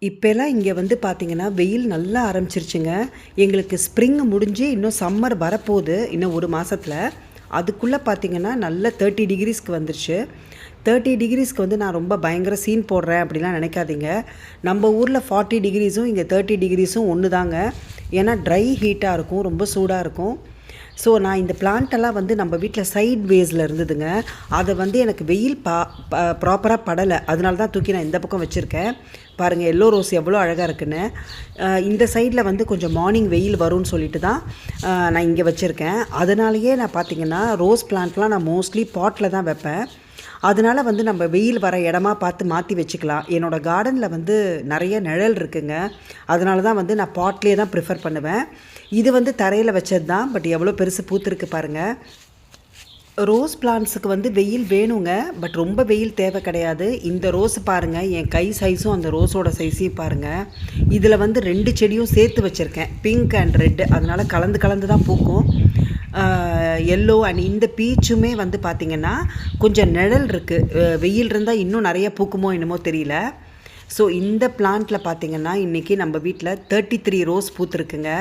இப்போலாம் இங்கே வந்து பார்த்தீங்கன்னா, வெயில் நல்லா ஆரம்பிச்சிருச்சுங்க. எங்களுக்கு ஸ்ப்ரிங் முடிஞ்சு இன்னும் சம்மர் வரப்போகுது. இன்னும் 1 மாசத்துல. அதுக்குள்ள பார்த்தீங்கன்னா, நல்ல 30 டிகிரிஸ்க்கு வந்துருச்சு. 30 டிகிரிஸ்க்கு வந்து நான் ரொம்ப பயங்கர சீன் போடுறேன் அப்படிலாம் நினைக்காதீங்க. நம்ம ஊர்ல 40 டிகிரிஸும், இங்கே 30 டிகிரிஸும் ஒண்ணு தாங்க. ஏன்னா ட்ரை ஹீட்டா இருக்கும். ரொம்ப சூடா இருக்கும். ஸோ நான் இந்த பிளான்ட்டெல்லாம் வந்து நம்ம வீட்டில் சைட் வேஸில் இருந்ததுங்க. அதை வந்து எனக்கு வெயில் ப்ராப்பராக படலை. அதனால தான் தூக்கி நான் இந்த பக்கம் வச்சுருக்கேன். பாருங்கள் எல்லோ ரோஸ் எவ்வளோ அழகாக இருக்குன்னு. இந்த சைடில் வந்து கொஞ்சம் மார்னிங் வெயில் வரும்னு சொல்லிட்டு தான் நான் இங்கே வச்சுருக்கேன். அதனாலேயே நான் பார்த்தீங்கன்னா ரோஸ் பிளான்ட்லாம் நான் மோஸ்ட்லி பாட்டில் தான் வைப்பேன். அதனால வந்து நம்ம வெயில் வர இடமா பார்த்து மாற்றி வச்சுக்கலாம். என்னோடய கார்டனில் வந்து நிறைய நிழல் இருக்குங்க. அதனால தான் வந்து நான் பாட்லேயே தான் ப்ரிஃபர் பண்ணுவேன். இது வந்து தரையில் வச்சது தான். பட் எவ்வளோ பெருசு பூத்துருக்கு பாருங்கள். ரோஸ் பிளான்ட்ஸுக்கு வந்து வெயில் வேணுங்க. பட் ரொம்ப வெயில் தேவை கிடையாது. இந்த ரோஸ் பாருங்கள், என் கை சைஸும் அந்த ரோஸோட சைஸையும் பாருங்கள். இதில் வந்து 2 செடியும் சேர்த்து வச்சுருக்கேன், பிங்க் அண்ட் ரெட்டு. அதனால் கலந்து கலந்து தான் பூக்கும். எல்லோ அண்ட் இந்த பீச்சுமே வந்து பார்த்திங்கன்னா கொஞ்சம் நிழல் இருக்குது. வெயில் இருந்தால் இன்னும் நிறைய பூக்குமோ என்னமோ தெரியல. ஸோ இந்த பிளான்ட்டில் பார்த்திங்கன்னா இன்றைக்கி நம்ம வீட்டில் 33 ரோஸ் பூத்துருக்குங்க.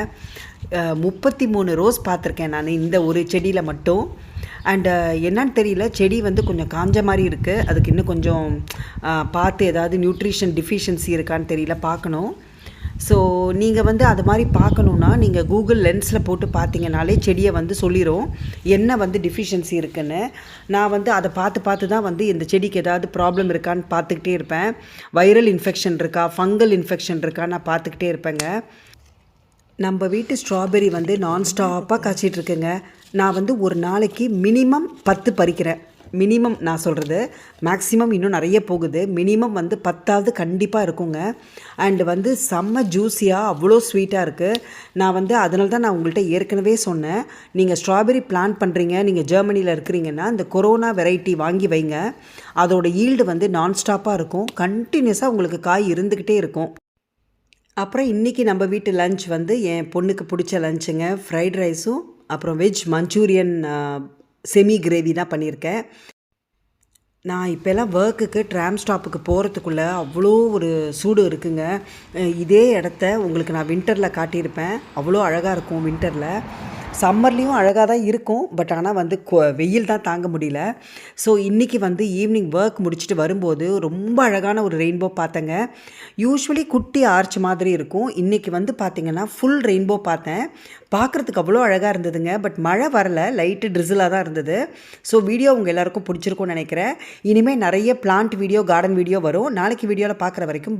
33 ரோஸ் பார்த்துருக்கேன் நான் இந்த ஒரு செடியில் மட்டும். அண்டு என்னன்னு தெரியல, செடி வந்து கொஞ்சம் காஞ்ச மாதிரி இருக்குது. அதுக்கு இன்னும் கொஞ்சம் பார்த்து ஏதாவது நியூட்ரிஷன் டிஃபிஷியன்சி இருக்கான்னு தெரியல, பார்க்கணும். ஸோ நீங்கள் வந்து அது மாதிரி பார்க்கணுன்னா நீங்கள் கூகுள் லென்ஸில் போட்டு பார்த்தீங்கனாலே செடியை வந்து சொல்லிடும் என்ன வந்து டிஃபிஷியன்சி இருக்குன்னு. நான் வந்து அதை பார்த்து தான் வந்து இந்த செடிக்கு ஏதாவது ப்ராப்ளம் இருக்கான்னு பார்த்துக்கிட்டே இருப்பேன். வைரல் இன்ஃபெக்ஷன் இருக்கா, ஃபங்கல் இன்ஃபெக்ஷன் இருக்கா, நான் பார்த்துக்கிட்டே இருப்பேங்க. நம்ம வீட்டு ஸ்ட்ராபெரி வந்து நான்ஸ்டாப்பாக காய்ச்சிட்ருக்குங்க. நான் வந்து ஒரு நாளைக்கு மினிமம் 10 பறிக்கிறேன். மினிமம் நான் சொல்கிறது, மேக்ஸிமம் இன்னும் நிறைய போகுது. மினிமம் வந்து 10ஆவது கண்டிப்பாக இருக்குங்க. அண்டு வந்து செம்ம ஜூஸியாக அவ்வளோ ஸ்வீட்டாக இருக்குது. நான் வந்து அதனால தான் நான் உங்கள்கிட்ட ஏற்கனவே சொன்னேன், நீங்கள் ஸ்ட்ராபெரி பிளான் பண்ணுறீங்க, நீங்கள் ஜெர்மனியில் இருக்கிறீங்கன்னா இந்த கொரோனா வெரைட்டி வாங்கி வைங்க. அதோட ஈல்டு வந்து நான்ஸ்டாப்பாக இருக்கும். கண்டினியூஸாக உங்களுக்கு காய் இருந்துக்கிட்டே இருக்கும். அப்புறம் இன்றைக்கி நம்ம வீட்டு லன்ச் வந்து என் பொண்ணுக்கு பிடிச்ச லன்ச்சுங்க. ஃப்ரைட் ரைஸும் அப்புறம் வெஜ் மஞ்சூரியன் செமி கிரேவி தான் பண்ணியிருக்கேன். நான் இப்போல்லாம் ஒர்க்குக்கு ட்ராம் ஸ்டாப்புக்கு போகிறதுக்குள்ளே அவ்வளோ ஒரு சூடு இருக்குங்க. இதே இடத்த உங்களுக்கு நான் வின்டரில் காட்டியிருப்பேன். அவ்வளோ அழகாக இருக்கும் வின்டரில். சம்மர்லேயும் அழகாக தான் இருக்கும். பட் ஆனால் வந்து வெயில் தான் தாங்க முடியல. ஸோ இன்றைக்கி வந்து ஈவினிங் ஒர்க் முடிச்சுட்டு வரும்போது ரொம்ப அழகான ஒரு ரெயின்போ பார்த்தேங்க. யூஸ்வலி குட்டி ஆர்ச் மாதிரி இருக்கும். இன்றைக்கி வந்து பார்த்திங்கன்னா ஃபுல் ரெயின்போ பார்த்தேன். பார்க்குறதுக்கு அவ்வளோ அழகாக இருந்ததுங்க. பட் மழை வரலை, லைட்டு ட்ரிசிலாக தான் இருந்தது. ஸோ வீடியோ உங்கள் எல்லாருக்கும் பிடிச்சிருக்கும்னு நினைக்கிறேன். இனிமேல் நிறைய பிளான்ட் வீடியோ, கார்டன் வீடியோ வரும். நாளைக்கு வீடியோவில் பார்க்குற வரைக்கும்